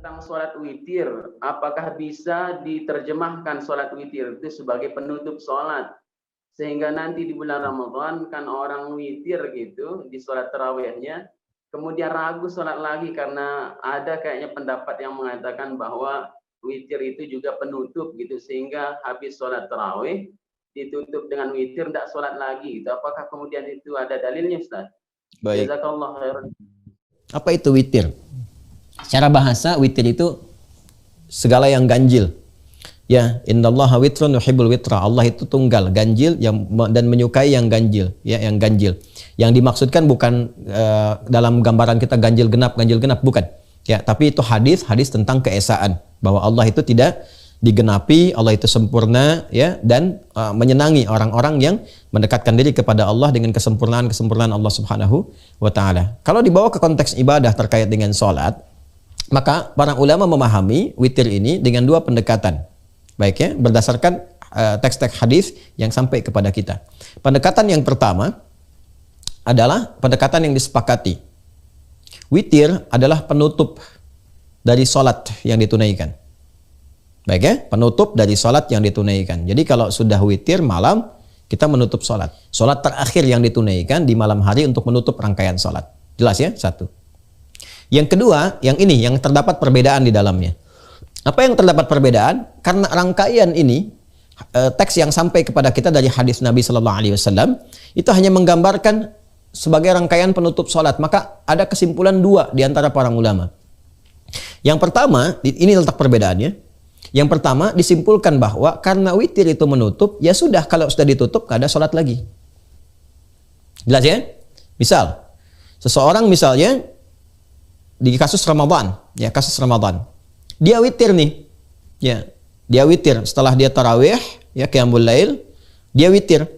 tentang sholat witir, apakah bisa diterjemahkan sholat witir itu sebagai penutup sholat, sehingga nanti di bulan Ramadan kan orang witir gitu di sholat tarawihnya, kemudian ragu sholat lagi karena ada kayaknya pendapat yang mengatakan bahwa witir itu juga penutup gitu, sehingga habis sholat tarawih ditutup dengan witir, tidak sholat lagi gitu. Apakah kemudian itu ada dalilnya, Ustaz? Baik. Jazakallah khairan. Apa itu witir? Secara bahasa witir itu segala yang ganjil. Ya, innallaha witrun yuhibbul witra. Allah itu tunggal, ganjil dan menyukai yang ganjil, ya, yang ganjil. Yang dimaksudkan bukan dalam gambaran kita ganjil genap, bukan. Ya, tapi itu hadis tentang keesaan bahwa Allah itu tidak digenapi, Allah itu sempurna, ya, dan menyenangi orang-orang yang mendekatkan diri kepada Allah dengan kesempurnaan Allah Subhanahu wa taala. Kalau dibawa ke konteks ibadah terkait dengan salat, maka para ulama memahami witir ini dengan dua pendekatan. Baik ya, berdasarkan teks-teks hadis yang sampai kepada kita. Pendekatan yang pertama adalah pendekatan yang disepakati. Witir adalah penutup dari salat yang ditunaikan. Baik ya, penutup dari salat yang ditunaikan. Jadi kalau sudah witir malam, kita menutup salat. Salat terakhir yang ditunaikan di malam hari untuk menutup rangkaian salat. Jelas ya? Satu. Yang kedua, yang ini yang terdapat perbedaan di dalamnya. Apa yang terdapat perbedaan? Karena rangkaian ini teks yang sampai kepada kita dari hadis Nabi Sallallahu Alaihi Wasallam itu hanya menggambarkan sebagai rangkaian penutup salat. Maka ada kesimpulan dua di antara para ulama. Yang pertama, ini letak perbedaannya. Yang pertama disimpulkan bahwa karena witir itu menutup, ya sudah, kalau sudah ditutup gak ada salat lagi. Jelas ya? Misal, seseorang misalnya di kasus Ramadan, ya, kasus Ramadan. Dia witir nih. Ya, dia witir setelah dia tarawih, ya, qiyamul lail, dia witir.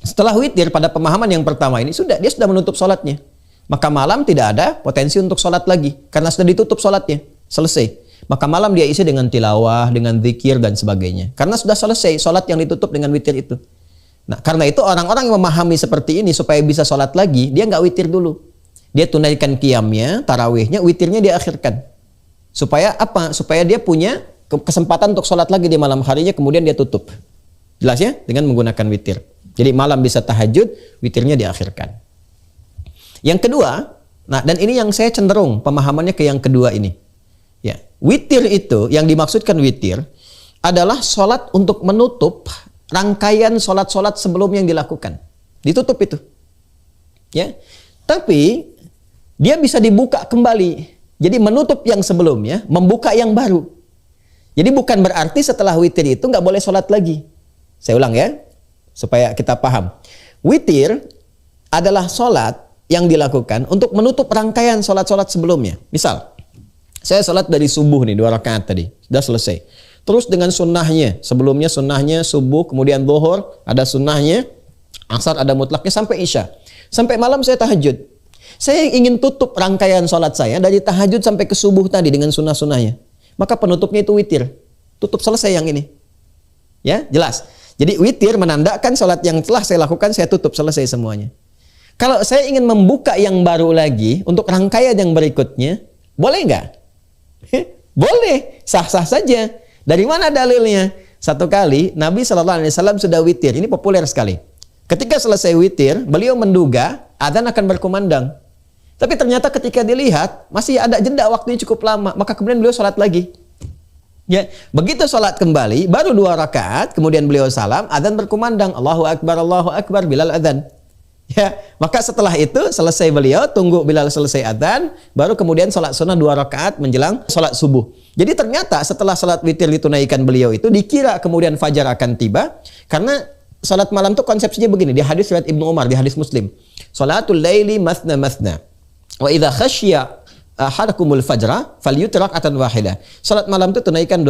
Setelah witir pada pemahaman yang pertama ini dia sudah menutup salatnya. Maka malam tidak ada potensi untuk salat lagi karena sudah ditutup salatnya, selesai. Maka malam dia isi dengan tilawah, dengan zikir dan sebagainya. Karena sudah selesai salat yang ditutup dengan witir itu. Nah, karena itu orang-orang yang memahami seperti ini supaya bisa salat lagi, dia nggak witir dulu. Dia tunaikan qiyamnya, tarawihnya, witirnya dia akhirkan. Supaya apa? Supaya dia punya kesempatan untuk sholat lagi di malam harinya, kemudian dia tutup. Jelas ya? Dengan menggunakan witir. Jadi malam bisa tahajud, witirnya diakhirkan. Yang kedua, nah, dan ini yang saya cenderung pemahamannya ke yang kedua ini. Ya, witir itu, yang dimaksudkan witir adalah sholat untuk menutup rangkaian sholat-sholat sebelum yang dilakukan. Ditutup itu. Ya, tapi dia bisa dibuka kembali. Jadi menutup yang sebelumnya, membuka yang baru. Jadi bukan berarti setelah witir itu nggak boleh sholat lagi. Saya ulang ya, supaya kita paham. Witir adalah sholat yang dilakukan untuk menutup rangkaian sholat-sholat sebelumnya. Misal, saya sholat dari subuh nih, 2 rakaat tadi, sudah selesai. Terus dengan sunnahnya, sebelumnya sunnahnya subuh, kemudian zuhur, ada sunnahnya, asar ada mutlaknya, sampai isya. Sampai malam saya tahajud. Saya ingin tutup rangkaian sholat saya dari tahajud sampai ke subuh tadi dengan sunnah-sunnahnya. Maka penutupnya itu witir. Tutup selesai yang ini. Ya, jelas. Jadi witir menandakan sholat yang telah saya lakukan, saya tutup selesai semuanya. Kalau saya ingin membuka yang baru lagi untuk rangkaian yang berikutnya, boleh nggak? Boleh, sah-sah saja. Dari mana dalilnya? Satu kali Nabi SAW sudah witir. Ini populer sekali. Ketika selesai witir, beliau menduga adzan akan berkumandang. Tapi ternyata ketika dilihat masih ada jeda waktunya cukup lama, maka kemudian beliau sholat lagi. Ya, begitu sholat kembali, baru 2 rakaat, kemudian beliau salam, adzan berkumandang, Allahu Akbar, Bilal adzan. Ya, maka setelah itu selesai beliau, tunggu Bilal selesai adzan, baru kemudian sholat sunnah 2 rakaat menjelang sholat subuh. Jadi ternyata setelah sholat witir ditunaikan beliau itu, dikira kemudian fajar akan tiba, karena sholat malam itu konsepsinya begini, di hadis riwayat Ibnu Umar, di hadis Muslim. Sholatul laili mathna mathna. Wa idza khasyiya ahadakumul fajra falyutir rak'atan wahidah. Salat malam itu tunaikan 2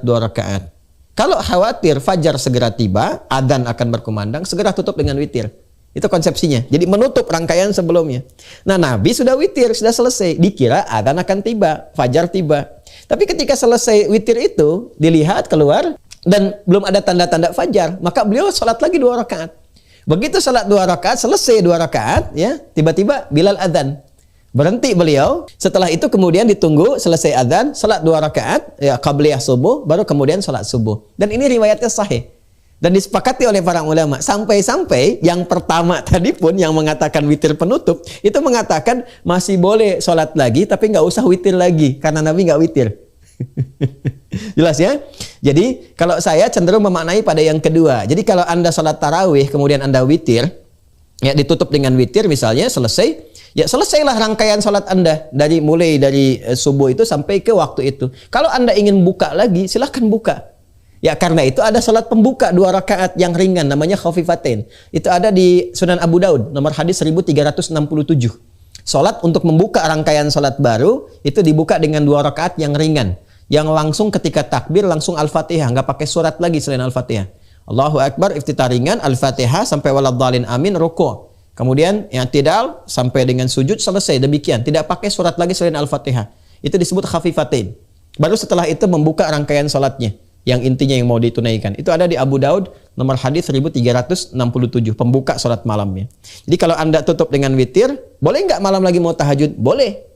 rakaat. Kalau khawatir fajar segera tiba, adzan akan berkumandang, segera tutup dengan witir. Itu konsepsinya. Jadi menutup rangkaian sebelumnya. Nah, Nabi sudah witir, sudah selesai. Dikira adzan akan tiba, fajar tiba. Tapi ketika selesai witir itu, dilihat keluar dan belum ada tanda-tanda fajar, maka beliau salat lagi 2 rakaat. Begitu salat 2 rakaat, selesai 2 rakaat, ya, tiba-tiba Bilal adzan. Berhenti beliau. Setelah itu kemudian ditunggu selesai adzan, salat 2 rakaat, ya qabliyah subuh, baru kemudian salat subuh. Dan ini riwayatnya sahih. Dan disepakati oleh para ulama. Sampai-sampai yang pertama tadi pun yang mengatakan witir penutup, itu mengatakan masih boleh salat lagi, tapi nggak usah witir lagi. Karena Nabi nggak witir. Jelas ya? Jadi kalau saya cenderung memaknai pada yang kedua. Jadi kalau Anda salat tarawih, kemudian Anda witir, ya ditutup dengan witir misalnya, selesai, ya selesailah rangkaian salat Anda mulai dari subuh itu sampai ke waktu itu. Kalau Anda ingin buka lagi, silahkan buka. Ya karena itu ada salat pembuka 2 rakaat yang ringan namanya khafifatain. Itu ada di Sunan Abu Daud nomor hadis 1367. Salat untuk membuka rangkaian salat baru itu dibuka dengan 2 rakaat yang ringan, yang langsung ketika takbir langsung Al-Fatihah, nggak pakai surat lagi selain Al-Fatihah. Allahu Akbar, iftitah ringan, Al-Fatihah sampai waladhdallin amin, ruku'. Kemudian yang i'tidal sampai dengan sujud, selesai. Demikian, tidak pakai surat lagi selain Al-Fatihah. Itu disebut khafifatain. Baru setelah itu membuka rangkaian salatnya, yang intinya yang mau ditunaikan. Itu ada di Abu Daud nomor hadis 1367, pembuka salat malamnya. Jadi kalau Anda tutup dengan witir, boleh nggak malam lagi mau tahajud? Boleh.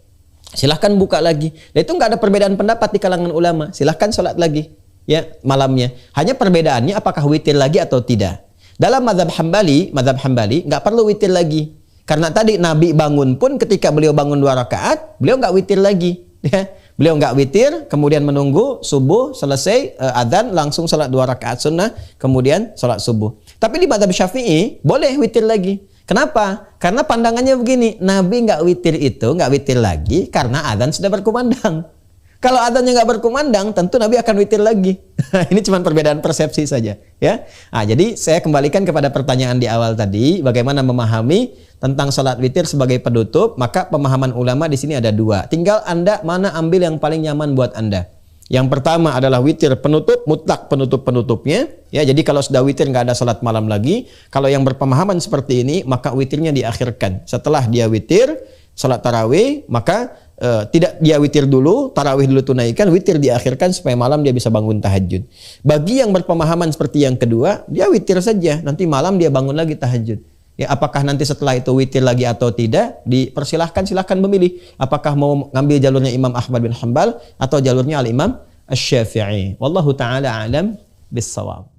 Silahkan buka lagi. Dan itu nggak ada perbedaan pendapat di kalangan ulama. Silahkan salat lagi ya malamnya. Hanya perbedaannya apakah witir lagi atau tidak. Dalam mazhab Hambali nggak perlu witir lagi. Karena tadi Nabi bangun pun ketika beliau bangun 2 rakaat, beliau nggak witir lagi. Ya. Beliau nggak witir, kemudian menunggu subuh selesai adzan langsung salat 2 rakaat sunnah, kemudian salat subuh. Tapi di mazhab Syafi'i boleh witir lagi. Kenapa? Karena pandangannya begini, Nabi nggak witir lagi karena adzan sudah berkumandang. Kalau adzannya nggak berkumandang, tentu Nabi akan witir lagi. Ini cuma perbedaan persepsi saja, ya. Nah, jadi saya kembalikan kepada pertanyaan di awal tadi, bagaimana memahami tentang salat witir sebagai penutup. Maka pemahaman ulama di sini ada 2. Tinggal Anda mana ambil yang paling nyaman buat Anda. Yang pertama adalah witir penutup, mutlak penutup-penutupnya. Ya, jadi kalau sudah witir nggak ada salat malam lagi. Kalau yang berpemahaman seperti ini, maka witirnya diakhirkan. Setelah dia witir, salat tarawih, maka tidak dia witir dulu, tarawih dulu tunaikan, witir diakhirkan supaya malam dia bisa bangun tahajud. Bagi yang berpemahaman seperti yang kedua, dia witir saja, nanti malam dia bangun lagi tahajud. Ya, apakah nanti setelah itu witir lagi atau tidak, silahkan memilih. Apakah mau ngambil jalurnya Imam Ahmad bin Hanbal atau jalurnya Al-Imam Asy-Syafi'i. Wallahu ta'ala a'lam bis-shawab.